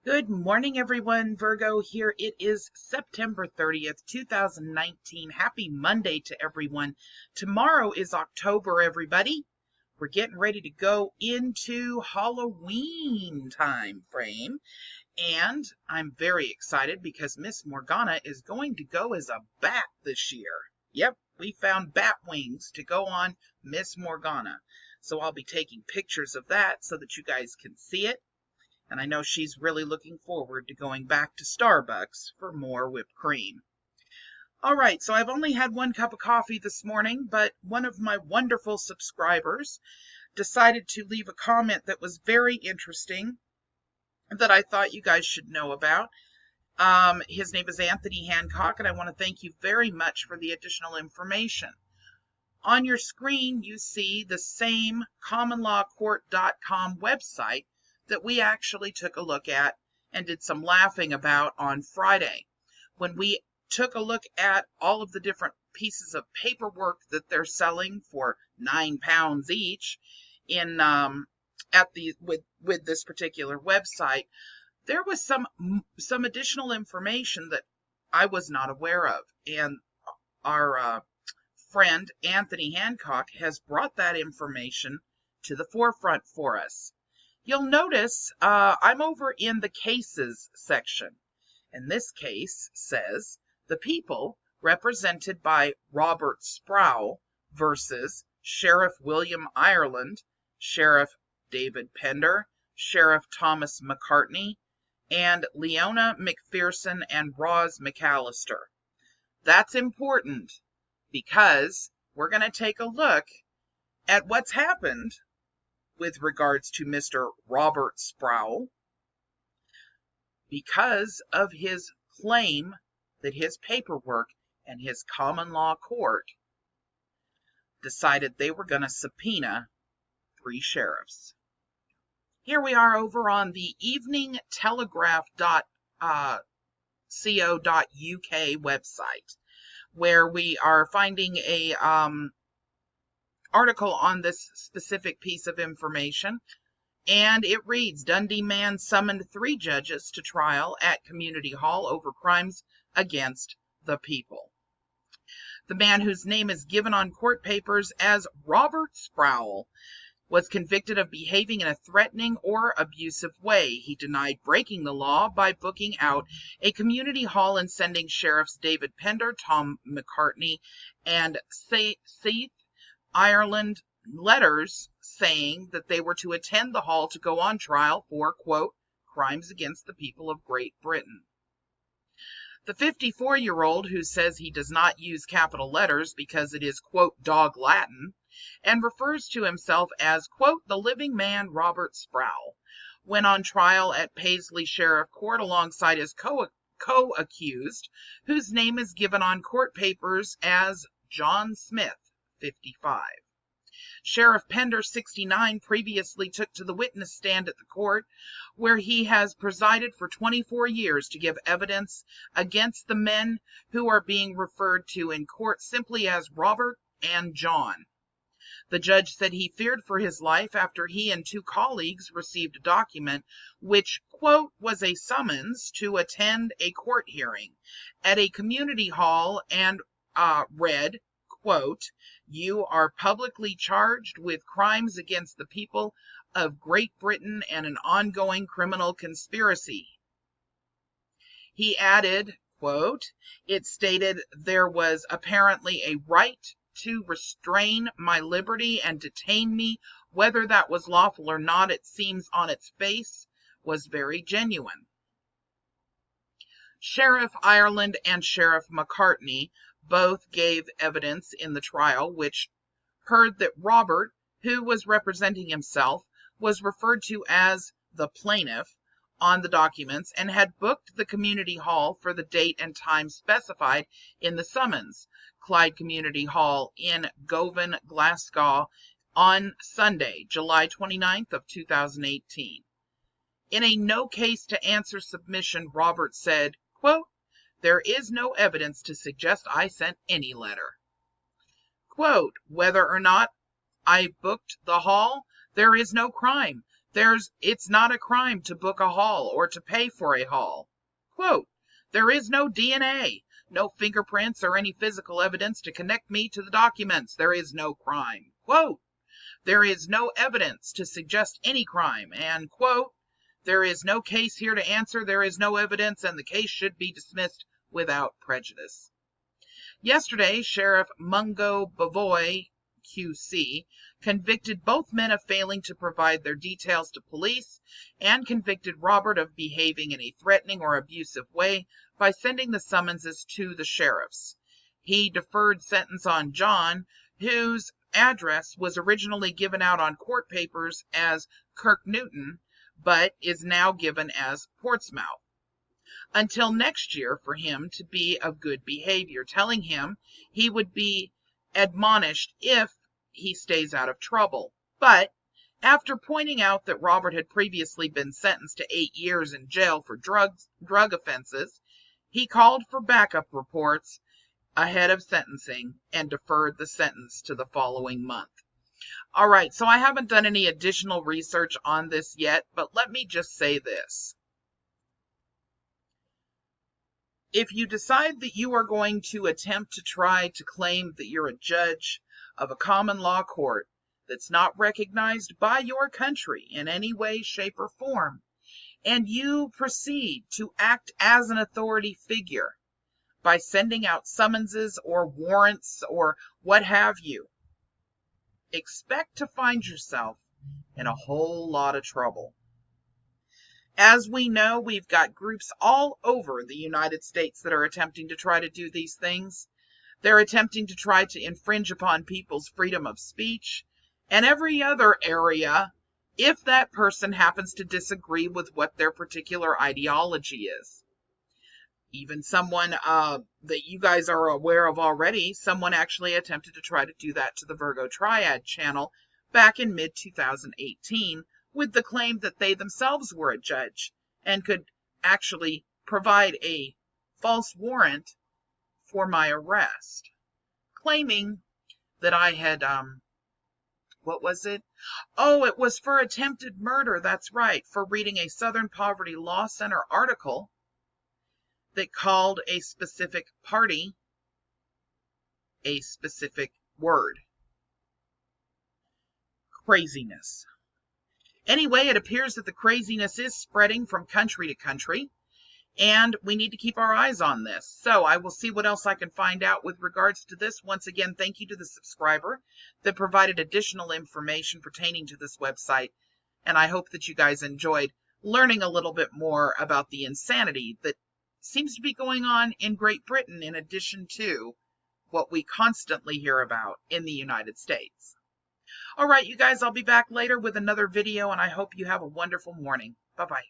Good morning, everyone. Virgo here. It is September 30th, 2019. Happy Monday to everyone. Tomorrow is October, everybody. We're getting ready to go into Halloween time frame. And I'm very excited because Miss Morgana is going to go as a bat this year. Yep, we found bat wings to go on Miss Morgana. So I'll be taking pictures of that so that you guys can see it. And I know she's really looking forward to going back to Starbucks for more whipped cream. All right, so I've only had one cup of coffee this morning, but one of my wonderful subscribers decided to leave a comment that was very interesting that I thought you guys should know about. His name is Anthony Hancock, and I want to thank you very much for the additional information. On your screen, you see the same commonlawcourt.com website that we actually took a look at and did some laughing about on Friday, when we took a look at all of the different pieces of paperwork that they're selling for £9 each in with this particular website. There was some additional information that I was not aware of, and our friend Anthony Hancock has brought that information to the forefront for us. You'll notice I'm over in the cases section, and this case says the people represented by Robert Sproul versus Sheriff William Ireland, Sheriff David Pender, Sheriff Thomas McCartney, and Leona McPherson and Roz McAllister. That's important because we're going to take a look at what's happened with regards to Mr. Robert Sproul because of his claim that his paperwork and his common law court decided they were going to subpoena 3 sheriffs. Here we are over on the eveningtelegraph.co.uk website, where we are finding a article on this specific piece of information, and it reads, Dundee man summoned 3 judges to trial at Community Hall over crimes against the people. The man, whose name is given on court papers as Robert Sproul, was convicted of behaving in a threatening or abusive way. He denied breaking the law by booking out a community hall and sending sheriffs David Pender, Tom McCartney, and Seth Ireland letters saying that they were to attend the hall to go on trial for, quote, crimes against the people of Great Britain. The 54-year-old, who says he does not use capital letters because it is, quote, dog Latin, and refers to himself as, quote, the living man Robert Sproul, went on trial at Paisley Sheriff Court alongside his co-accused, whose name is given on court papers as John Smith, 55. Sheriff Pender, 69, previously took to the witness stand at the court, where he has presided for 24 years to give evidence against the men who are being referred to in court simply as Robert and John. The judge said he feared for his life after he and 2 colleagues received a document which, quote, was a summons to attend a court hearing at a community hall and read, quote, you are publicly charged with crimes against the people of Great Britain and an ongoing criminal conspiracy. He added, quote, it stated there was apparently a right to restrain my liberty and detain me, whether that was lawful or not, it seems on its face was very genuine. Sheriff Ireland and Sheriff McCartney both gave evidence in the trial, which heard that Robert, who was representing himself, was referred to as the plaintiff on the documents and had booked the community hall for the date and time specified in the summons, Clyde Community Hall in Govan, Glasgow, on Sunday, July 29th of 2018. In a no case to answer submission, Robert said, quote, there is no evidence to suggest I sent any letter. Quote, whether or not I booked the hall, there is no crime. It's not a crime to book a haul or to pay for a haul. Quote, there is no DNA, no fingerprints or any physical evidence to connect me to the documents. There is no crime. Quote, there is no evidence to suggest any crime. And quote, there is no case here to answer. There is no evidence and the case should be dismissed without prejudice. Yesterday, Sheriff Mungo Bavoy, QC, convicted both men of failing to provide their details to police and convicted Robert of behaving in a threatening or abusive way by sending the summonses to the sheriffs. He deferred sentence on John, whose address was originally given out on court papers as Kirk Newton, but is now given as Portsmouth, until next year for him to be of good behavior, telling him he would be admonished if he stays out of trouble. But after pointing out that Robert had previously been sentenced to 8 years in jail for drug offenses, he called for backup reports ahead of sentencing and deferred the sentence to the following month. All right, so I haven't done any additional research on this yet, but let me just say this. If you decide that you are going to attempt to try to claim that you're a judge of a common law court that's not recognized by your country in any way, shape, or form, and you proceed to act as an authority figure by sending out summonses or warrants or what have you, expect to find yourself in a whole lot of trouble. As we know, we've got groups all over the United States that are attempting to try to do these things. They're attempting to try to infringe upon people's freedom of speech and every other area if that person happens to disagree with what their particular ideology is. Even someone that you guys are aware of already, someone actually attempted to try to do that to the Virgo Triad channel back in mid-2018 with the claim that they themselves were a judge and could actually provide a false warrant for my arrest, claiming that I had, what was it? Oh, it was for attempted murder. That's right, for reading a Southern Poverty Law Center article that called a specific party a specific word. Craziness. Anyway, it appears that the craziness is spreading from country to country, and we need to keep our eyes on this. So I will see what else I can find out with regards to this. Once again, thank you to the subscriber that provided additional information pertaining to this website, and I hope that you guys enjoyed learning a little bit more about the insanity that seems to be going on in Great Britain in addition to what we constantly hear about in the United States. All right, you guys, I'll be back later with another video, and I hope you have a wonderful morning. Bye-bye.